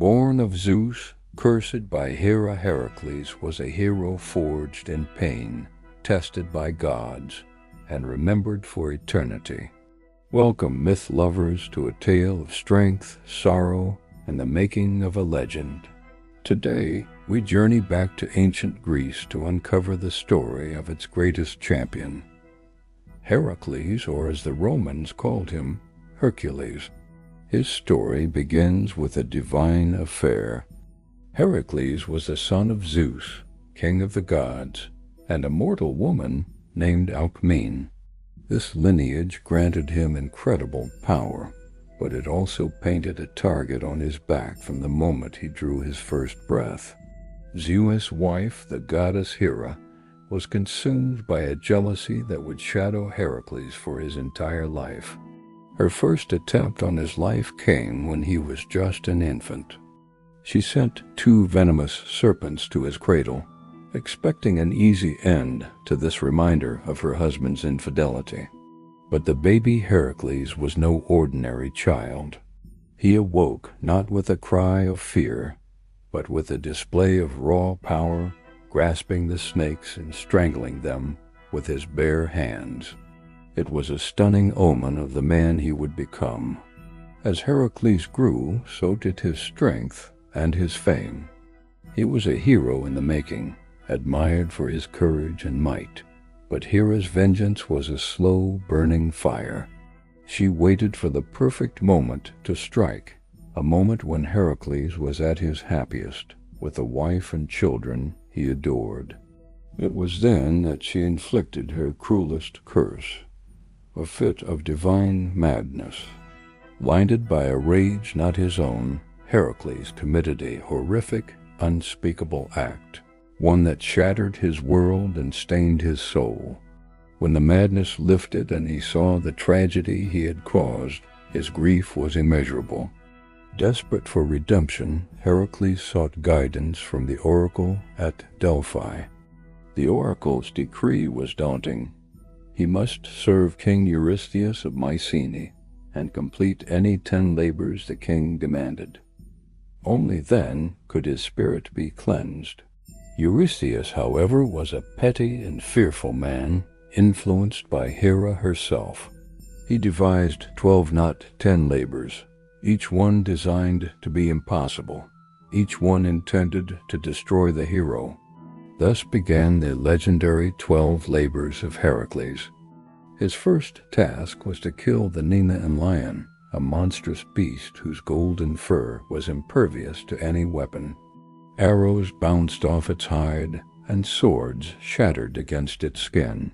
Born of Zeus, cursed by Hera, Heracles was a hero forged in pain, tested by gods, and remembered for eternity. Welcome, myth lovers, to a tale of strength, sorrow, and the making of a legend. Today, we journey back to ancient Greece to uncover the story of its greatest champion. Heracles, or as the Romans called him, Hercules. His story begins with a divine affair. Heracles was the son of Zeus, king of the gods, and a mortal woman named Alcmene. This lineage granted him incredible power, but it also painted a target on his back from the moment he drew his first breath. Zeus' wife, the goddess Hera, was consumed by a jealousy that would shadow Heracles for his entire life. Her first attempt on his life came when he was just an infant. She sent 2 venomous serpents to his cradle, expecting an easy end to this reminder of her husband's infidelity. But the baby Heracles was no ordinary child. He awoke not with a cry of fear, but with a display of raw power, grasping the snakes and strangling them with his bare hands. It was a stunning omen of the man he would become. As Heracles grew, so did his strength and his fame. He was a hero in the making, admired for his courage and might. But Hera's vengeance was a slow, burning fire. She waited for the perfect moment to strike, a moment when Heracles was at his happiest, with a wife and children he adored. It was then that she inflicted her cruelest curse, a fit of divine madness. Blinded by a rage not his own, Heracles committed a horrific, unspeakable act, one that shattered his world and stained his soul. When the madness lifted and he saw the tragedy he had caused, his grief was immeasurable. Desperate for redemption, Heracles sought guidance from the oracle at Delphi. The oracle's decree was daunting. He must serve King Eurystheus of Mycenae and complete any 10 labors the king demanded. Only then could his spirit be cleansed. Eurystheus, however, was a petty and fearful man, influenced by Hera herself. He devised 12 not 10 labors, each one designed to be impossible, each one intended to destroy the hero. Thus began the legendary 12 labors of Heracles. His first task was to kill the Nemean Lion, a monstrous beast whose golden fur was impervious to any weapon. Arrows bounced off its hide, and swords shattered against its skin.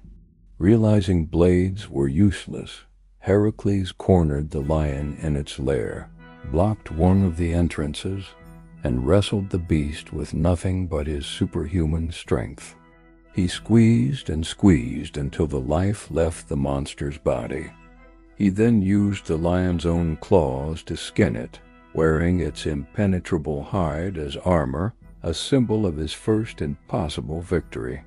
Realizing blades were useless, Heracles cornered the lion in its lair, blocked one of the entrances, and wrestled the beast with nothing but his superhuman strength. He squeezed and squeezed until the life left the monster's body. He then used the lion's own claws to skin it, wearing its impenetrable hide as armor, a symbol of his first impossible victory.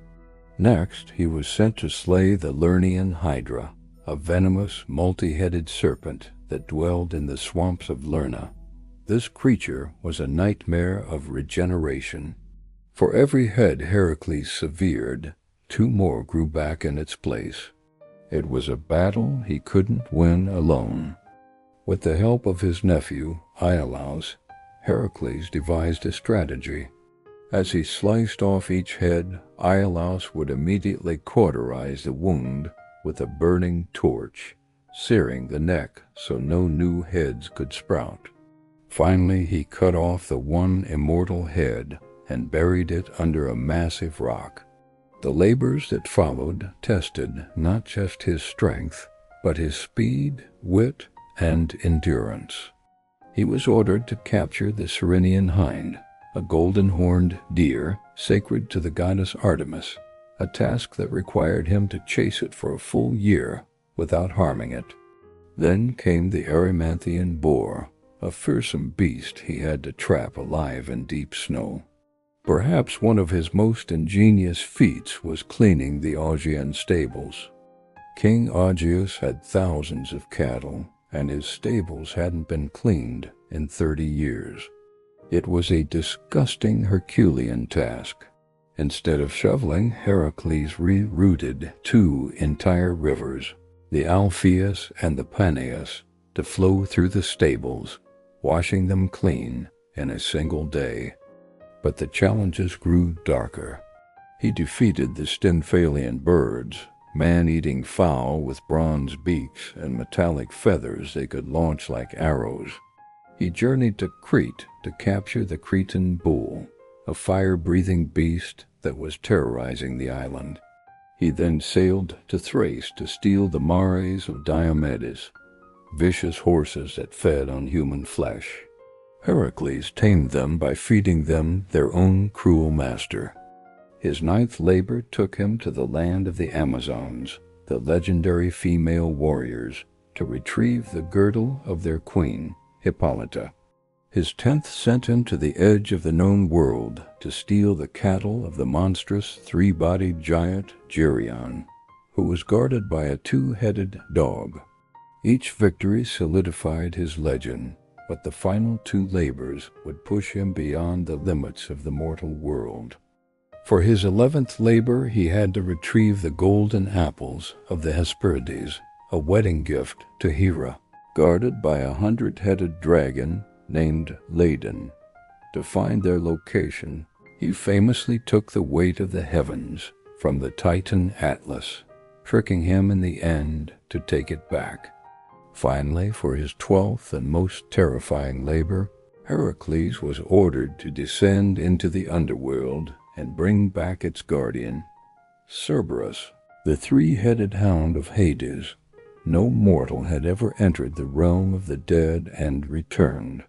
Next, he was sent to slay the Lernaean Hydra, a venomous, multi-headed serpent that dwelled in the swamps of Lerna. This creature was a nightmare of regeneration. For every head Heracles severed, 2 more grew back in its place. It was a battle he couldn't win alone. With the help of his nephew, Iolaus, Heracles devised a strategy. As he sliced off each head, Iolaus would immediately cauterize the wound with a burning torch, searing the neck so no new heads could sprout. Finally, he cut off the one immortal head and buried it under a massive rock. The labors that followed tested not just his strength, but his speed, wit, and endurance. He was ordered to capture the Ceryneian hind, a golden-horned deer sacred to the goddess Artemis, a task that required him to chase it for a full year without harming it. Then came the Erymanthian boar, a fearsome beast he had to trap alive in deep snow. Perhaps one of his most ingenious feats was cleaning the Augean stables. King Augeas had thousands of cattle, and his stables hadn't been cleaned in 30 years. It was a disgusting Herculean task. Instead of shoveling, Heracles rerouted 2 entire rivers, the Alpheus and the Peneus, to flow through the stables, washing them clean in a single day. But the challenges grew darker. He defeated the Stymphalian birds, man-eating fowl with bronze beaks and metallic feathers they could launch like arrows. He journeyed to Crete to capture the Cretan bull, a fire-breathing beast that was terrorizing the island. He then sailed to Thrace to steal the mares of Diomedes, vicious horses that fed on human flesh. Heracles tamed them by feeding them their own cruel master. His 9th labor took him to the land of the Amazons, the legendary female warriors, to retrieve the girdle of their queen, Hippolyta. His 10th sent him to the edge of the known world to steal the cattle of the monstrous 3-bodied giant Geryon, who was guarded by a 2-headed dog. Each victory solidified his legend, but the final 2 labors would push him beyond the limits of the mortal world. For his 11th labor, he had to retrieve the golden apples of the Hesperides, a wedding gift to Hera, guarded by a 100-headed dragon named Ladon. To find their location, he famously took the weight of the heavens from the Titan Atlas, tricking him in the end to take it back. Finally, for his 12th and most terrifying labor, Heracles was ordered to descend into the Underworld and bring back its guardian, Cerberus, the 3-headed hound of Hades. No mortal had ever entered the realm of the dead and returned.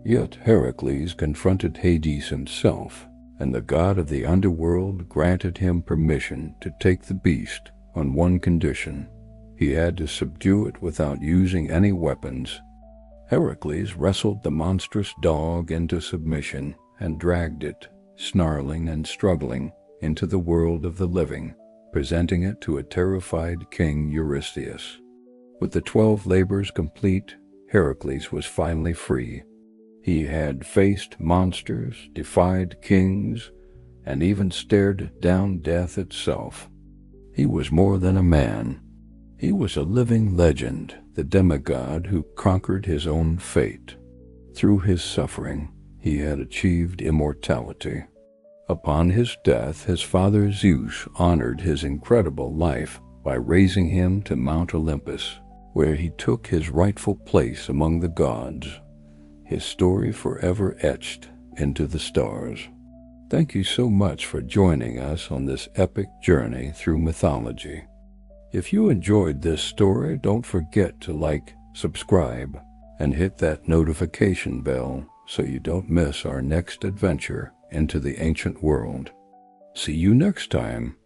Yet Heracles confronted Hades himself, and the god of the underworld granted him permission to take the beast on one condition. He had to subdue it without using any weapons. Heracles wrestled the monstrous dog into submission and dragged it, snarling and struggling, into the world of the living, presenting it to a terrified King Eurystheus. With the 12 labors complete, Heracles was finally free. He had faced monsters, defied kings, and even stared down death itself. He was more than a man. He was a living legend, the demigod who conquered his own fate. Through his suffering, he had achieved immortality. Upon his death, his father Zeus honored his incredible life by raising him to Mount Olympus, where he took his rightful place among the gods, his story forever etched into the stars. Thank you so much for joining us on this epic journey through mythology. If you enjoyed this story, don't forget to like, subscribe, and hit that notification bell so you don't miss our next adventure into the ancient world. See you next time.